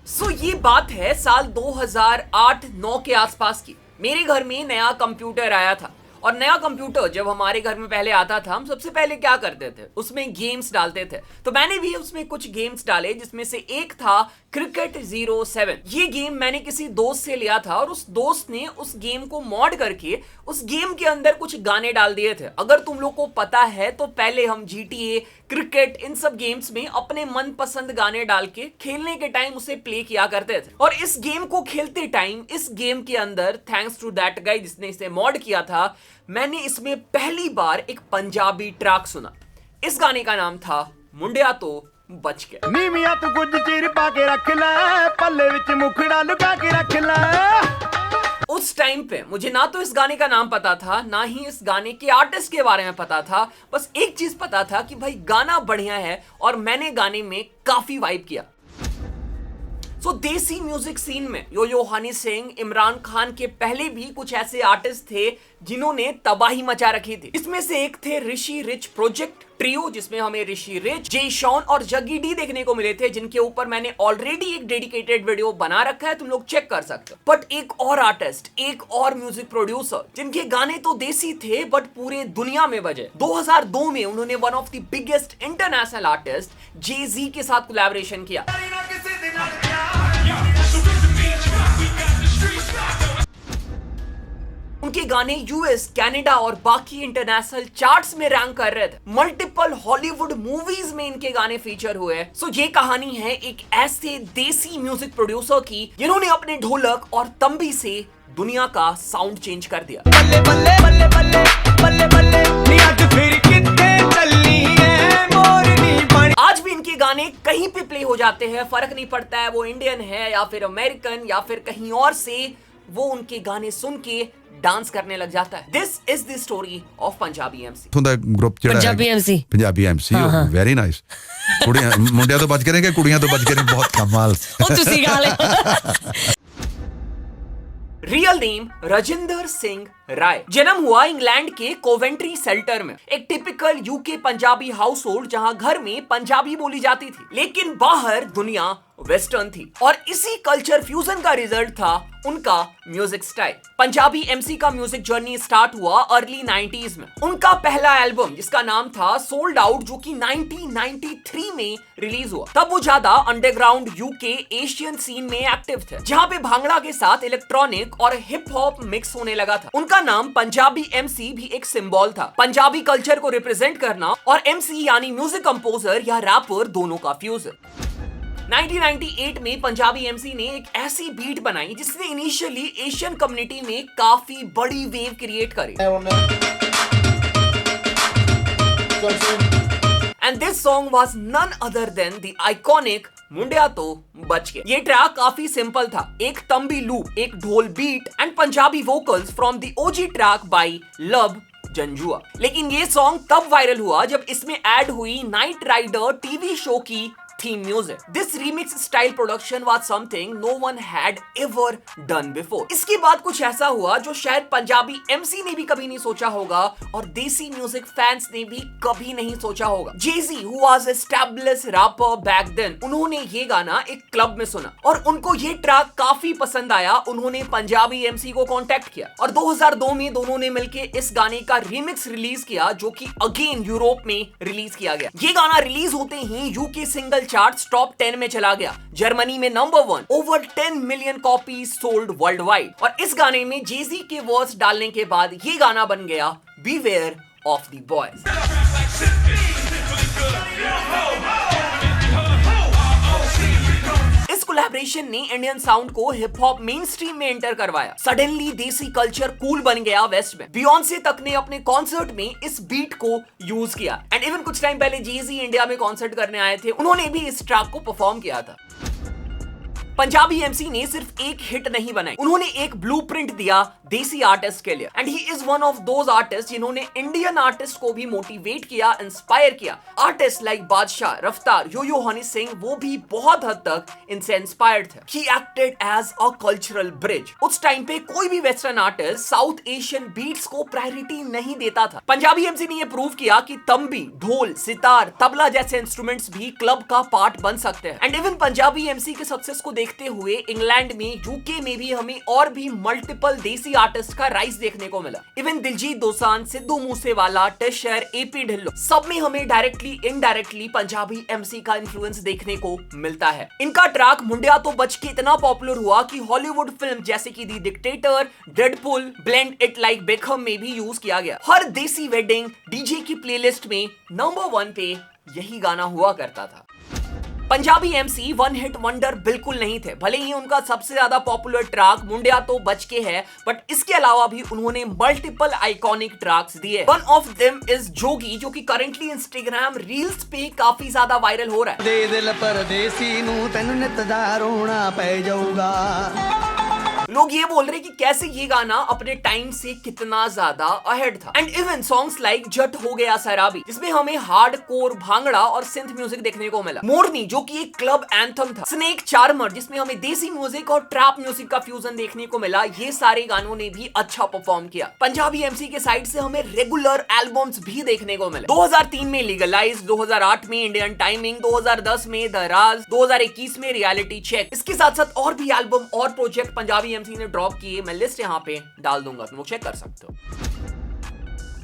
ये बात है साल 2008-9 के आसपास की। मेरे घर में नया कंप्यूटर आया था और नया कंप्यूटर जब हमारे घर में पहले आता था, हम सबसे पहले क्या करते थे, उसमें गेम्स डालते थे। तो मैंने भी उसमें कुछ गेम्स डाले, जिसमें से एक था क्रिकेट 07। ये गेम मैंने किसी दोस्त से लिया था और उस दोस्त ने उस गेम को मॉड करके उस गेम के अंदर कुछ गाने डाल दिए थे। अगर तुम लोग को पता है तो पहले हम GTA, क्रिकेट, इन सब गेम्स में अपने मनपसंद गाने डाल के खेलने के टाइम उसे प्ले किया करते थे। और इस गेम को खेलते टाइम इस गेम के अंदर, थैंक्स टू दैट गाय जिसने इसे मॉड किया था, मैंने इसमें पहली बार एक पंजाबी ट्रैक सुना। इस गाने का नाम था मुंडिया तो बच के। नीमिया तू कुछ चीर पाके रख ले, पल्ले विच मुखड़ा लुका के रख ले। उस टाइम पे मुझे ना तो इस गाने का नाम पता था, ना ही इस गाने के आर्टिस्ट के बारे में पता था। बस एक चीज पता था कि भाई गाना बढ़िया है और मैंने गाने में काफी वाइब किया। देसी म्यूजिक सीन में यो हनी सिंह, इमरान खान के पहले भी कुछ ऐसे आर्टिस्ट थे जिन्होंने तबाही मचा रखी थी। इसमें से एक थे ऋषि रिच प्रोजेक्ट ट्रियो, जिसमें हमें ऋषि रिच, जे शॉन और जगी डी देखने को मिले थे, जिनके ऊपर मैंने ऑलरेडी एक डेडिकेटेड वीडियो बना रखा है, तुम लोग चेक कर सकते हो। बट एक और आर्टिस्ट, एक और म्यूजिक प्रोड्यूसर जिनके गाने तो देसी थे बट पूरे दुनिया में बजे। 2002 में उन्होंने one of the biggest international artist Jay के साथ कोलैबोरेशन किया। उनके गाने यूएस, कनाडा और बाकी इंटरनेशनल चार्ट्स में रैंक कर रहे थे। मल्टीपल हॉलीवुड मूवीज में इनके गाने फीचर हुए। ये कहानी है एक ऐसे देसी म्यूजिक प्रोड्यूसर की जिन्होंने अपने ढोलक और तंबी से दुनिया का साउंड चेंज कर दिया। बल्ले बल्ले बल्ले बल्ले बल्ले बल्ले नी आज फिर कितने चलनी है मोरनी बनी। आज भी इनके गाने कहीं पे प्ले हो जाते हैं, फर्क नहीं पड़ता है वो इंडियन है या फिर अमेरिकन या फिर कहीं और से, वो उनके गाने सुन के डांस करने लग जाता है। This is the story of Punjabi MC. तुंदा ग्रुप ਜਿਹੜਾ ਹੈ पंजाबी एमसी वेरी नाइस। ਕੁੜੀਆਂ ਮੁੰਡਿਆਂ ਤੋਂ ਬਚ ਕੇ ਰਹੇ, ਕੁੜੀਆਂ ਤੋਂ ਬਚ ਕੇ ਰਹੇ, ਬਹੁਤ ਕਮਾਲ। ਉਹ ਤੁਸੀਂ ਗਾ ਲਿਓ। रियल नेम राजेंद्र सिंह राय। जन्म हुआ इंग्लैंड के कोवेंट्री सेल्टर में, एक typical UK Punjabi house hold जहां घर में पंजाबी बोली जाती थी, लेकिन बाहर दुनिया वेस्टर्न थी। और इसी कल्चर फ्यूजन का रिजल्ट था उनका म्यूजिक स्टाइल। पंजाबी एमसी का म्यूजिक जर्नी स्टार्ट हुआ अर्ली 90s में। उनका पहला एल्बम जिसका नाम था सोल्ड आउट, जो कि 1993 में रिलीज हुआ। तब वो ज्यादा अंडरग्राउंड यूके एशियन सीन में एक्टिव थे, जहां पे भांगड़ा के साथ इलेक्ट्रॉनिक और हिप हॉप मिक्स होने लगा था। उनका नाम पंजाबी एमसी भी एक सिंबल था, पंजाबी कल्चर को रिप्रेजेंट करना और एमसी यानी म्यूजिक कंपोजर या रैपर दोनों का फ्यूजन। 1998 में पंजाबी एमसी ने एक ऐसी बीट बनाई जिसने इनिशियली एशियन कम्युनिटी में काफी बड़ी वेव क्रिएट करी। And this song was none other than the iconic Mundian To Bach के। ये ट्रैक काफी सिंपल था, एक तंबी लूप, एक dhol beat and Punjabi vocals from the OG track by Labh Janjua. लेकिन ये सॉन्ग तब वायरल हुआ जब इसमें ऐड हुई नाइट राइडर टीवी शो की theme music. This remix style production was something no one had ever done before. इसके बाद कुछ ऐसा हुआ जो शायद पंजाबी एमसी ने भी कभी नहीं सोचा होगा और देसी म्यूजिक फैंस ने भी कभी नहीं सोचा होगा। Jay Z who was established rapper back then, उन्होंने ये गाना एक क्लब में सुना और उनको ये ट्रैक काफी पसंद आया। उन्होंने पंजाबी एमसी को कांटेक्ट किया और 2002 में दोनों ने मिलकर इस गाने का रीमिक्स रिलीज किया, जो कि अगेन यूरोप में रिलीज किया गया। ये गाना रिलीज होते ही यूके सिंगल चार्ट्स टॉप 10 में चला गया, जर्मनी में number 1, over 10 million copies sold world wide. और इस गाने में जेजी के वर्ड्स डालने के बाद ये गाना बन गया बीवेयर ऑफ द बॉयज। इस कोलैबोरेशन ने इंडियन साउंड को हिप हॉप मेन स्ट्रीम में एंटर करवाया। सडनली देसी कल्चर कूल बन गया वेस्ट में। बियॉन्से तक ने अपने कॉन्सर्ट में इस बीट को यूज किया एंड इवन कुछ टाइम पहले जेजी इंडिया में कॉन्सर्ट करने आए थे, उन्होंने भी इस ट्रैक को परफॉर्म किया था। पंजाबी एमसी ने सिर्फ एक हिट नहीं बनाई, उन्होंने एक ब्लूप्रिंट दिया देसी आर्टिस्ट के लिए। And he is one of those artist जिन्होंने इंडियन आर्टिस्ट को भी मोटिवेट किया, इंस्पायर किया। आर्टिस्ट लाइक बादशाह, रफ्तार, यो हनी सिंह, वो भी बहुत हद तक इनसे इंस्पायर्ड थे। He acted as a cultural bridge. उस टाइम पे कोई भी western artist south Asian beats को प्रायोरिटी नहीं देता था। पंजाबी एमसी ने यह प्रूव किया कि तंबी, ढोल, सितार, तबला जैसे इंस्ट्रूमेंट्स भी क्लब का पार्ट बन सकते हैं। एंड इवन पंजाबी एमसी के सक्सेस को देखते हुए इंग्लैंड में, यूके में भी हमें और भी मल्टीपल देसी आर्टिस्ट का राइज देखने को मिला। इवन दिलजीत दोसांझ, सिद्धू मूसेवाला, टिशर, एपी ढिल्लो, सब में हमें डायरेक्टली इनडायरेक्टली पंजाबी एमसी का इन्फ्लुएंस देखने को मिलता है। इनका ट्रैक मुंडिया तो बच के इतना पॉपुलर हुआ कि हॉलीवुड फिल्म जैसे कि the Dictator, Deadpool, bend it like Beckham में भी यूज किया गया। हर देसी वेडिंग डीजे की प्लेलिस्ट में नंबर 1 पे यही गाना हुआ करता था। Panjabi MC one hit wonder बिल्कुल नहीं थे। भले ही उनका सबसे ज्यादा पॉपुलर ट्रैक मुंडिया तो बच के है, बट इसके अलावा भी उन्होंने मल्टीपल आइकॉनिक ट्रैक्स दिए। वन ऑफ देम इज जोगी, जो कि करंटली इंस्टाग्राम रील्स पे काफी ज्यादा वायरल हो रहा है। दे दिल परदेसी नू तैनू नित दा रोना पै जाऊगा। लोग ये बोल रहे कि कैसे ये गाना अपने टाइम से कितना ज्यादा अहेड था। एंड इवन सॉन्ग्स लाइक जट हो गया सराबी, जिसमें हमें हार्ड कोर, भांगड़ा और सिंथ म्यूजिक देखने को मिला। मोरनी, जो कि एक क्लब एंथम था। स्नेक चार्मर, जिसमें हमें देसी म्यूजिक और ट्रैप म्यूजिक का फ्यूजन देखने को मिला। ये सारे गानों ने भी अच्छा परफॉर्म किया। पंजाबी एमसी के साइड से हमें रेगुलर एल्बम्स भी देखने को मिले। 2003 में लीगलाइज, 2008 में इंडियन टाइमिंग, 2010 में द राज, 2021 में रियलिटी चेक। इसके साथ साथ और भी एल्बम और प्रोजेक्ट पंजाबी एमसी ने ड्रॉप किए। मैं लिस्ट यहां पे डाल दूंगा, तुम लोग चेक कर सकते हो।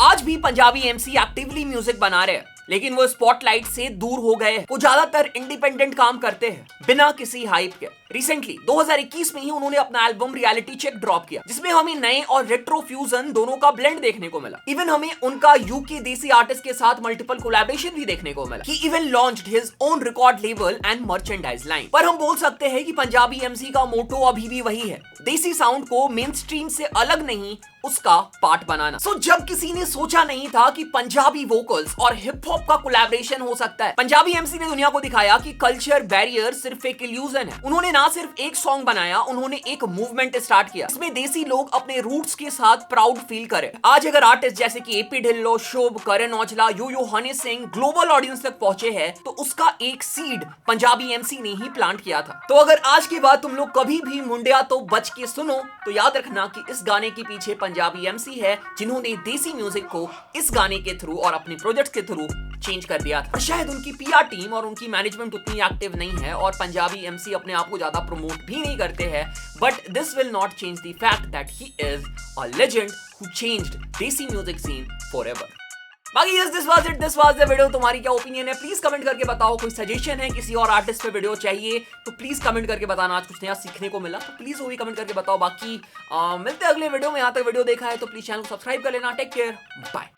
आज भी पंजाबी एमसी एक्टिवली म्यूजिक बना रहे हैं, लेकिन वो स्पॉटलाइट से दूर हो गए। वो ज्यादातर इंडिपेंडेंट काम करते हैं बिना किसी हाइप के। रिसेंटली 2021 में ही उन्होंने अपना एल्बम रियलिटी चेक ड्रॉप किया, जिसमें हमें नए और रेट्रो फ्यूजन दोनों का ब्लेंड देखने को मिला। इवन हमें उनका यूके देसी आर्टिस्ट के साथ मल्टीपल कोलैबोरेशन भी देखने को मिला। He even launched his own record label and merchandise line. पर हम बोल सकते हैं कि पंजाबी एमसी का मोटो अभी भी वही है, देसी साउंड को मेन स्ट्रीम से अलग नहीं, उसका पार्ट बनाना। सो जब किसी ने सोचा नहीं था कि पंजाबी वोकल्स और हिप हॉप का कोलैबोरेशन हो सकता है, पंजाबी एमसी ने दुनिया को दिखाया कि कल्चर बैरियर सिर्फ एक इल्यूजन है। उन्होंने ना सिर्फ एक सॉन्ग बनाया, उन्होंने एक मूवमेंट स्टार्ट किया, इसमें देसी लोग अपने रूट्स के साथ प्राउड फील करें। आज अगर आर्टिस्ट जैसे कि एपी ढिल्लो, शोभ, करण औजला, यो हनी सिंह ग्लोबल ऑडियंस तक पहुंचे हैं, तो उसका एक सीड पंजाबी एमसी ने ही प्लांट किया था। तो अगर आज के बाद तुम लोग कभी भी मुंडिया तो बच के सुनो, तो याद रखना कि इस गाने के पीछे पंजाबी एमसी है, जिन्होंने देसी म्यूजिक को इस गाने के थ्रू और अपने प्रोजेक्ट्स के थ्रू चेंज कर दिया था। और शायद उनकी पीआर टीम और उनकी मैनेजमेंट उतनी एक्टिव नहीं है और पंजाबी एमसी अपने आप को ज्यादा प्रमोट भी नहीं करते हैं, but this will not change the fact that he is a legend who changed देसी म्यूजिक सीन फॉरएवर। बाकी दिस वाज द वीडियो। तुम्हारी क्या ओपिनियन है प्लीज कमेंट करके बताओ। कोई सजेशन है, किसी और आर्टिस्ट पे वीडियो चाहिए तो प्लीज कमेंट करके बताना। आज कुछ नया सीखने को मिला तो प्लीज वो भी कमेंट करके बताओ। बाकी मिलते हैं अगले वीडियो में। यहाँ तक वीडियो देखा है तो प्लीज चैनल को सब्सक्राइब कर लेना। Take care, bye.